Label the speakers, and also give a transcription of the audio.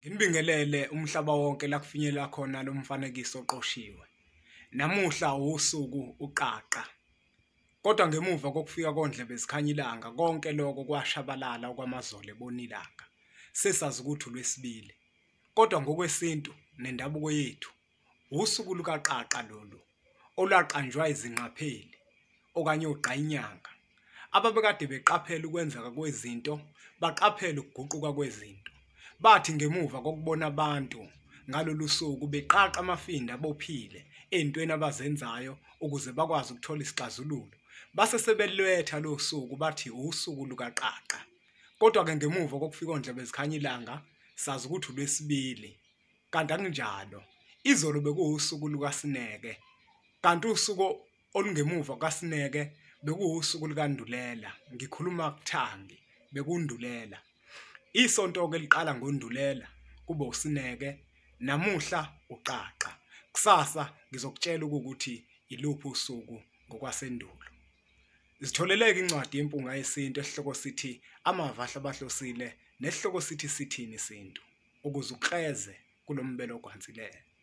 Speaker 1: Nginibingelele umhlaba wonke la kufinyelela khona lo mfanekiso oqoshiwe. Namuhla usuku uqaqa. Kodwa ngemuva kokufika kondlebe zikhanya ilanga konke lokho kwashabalala okwamazolo ebona ilanga. Sesazi ukuthi uLwesibili. Kodwa ngokwesintu nendabuko yethu usuku lukaqaqa lolu olwaqanjwa izingqapheli okanye ogqayinyanga. Ababekade beqaphela ukwenzeka kwezinto baqaphela ukuguquka kwezinto. Bathi ngemuva kokubona abantu ngalolu suku beqaqa amafinda bophile ezintweni abazenzayo ukuze bakwazi ukuthola isixazululo. Base sebelwetha lo suku bathi usuku lukaqaqa. Kodwa ke ngemuva kokufika ondlebe zikhanya ilanga sazi ukuthi uLwesibili. Kanti akunjalo. Izolo bekuwusuku lukaSineke. Kanti usuku olungemuva kaSineke bekuwusuku lukaNdulela. Ngikhuluma kuThangi bekundulela. Isonto ke liqala ngoNdulela kube uSineke namuhla uqaqa. Kusasa ngizokutshela ukuthi iluphi usuku ngokwasendulo. Sitholeleke incwadi yempunga yesintu esihloko sithi amavahle abahlosile nesihloko sithi sithini isintu ukuze ukreze kulombelo ogwanzileyo.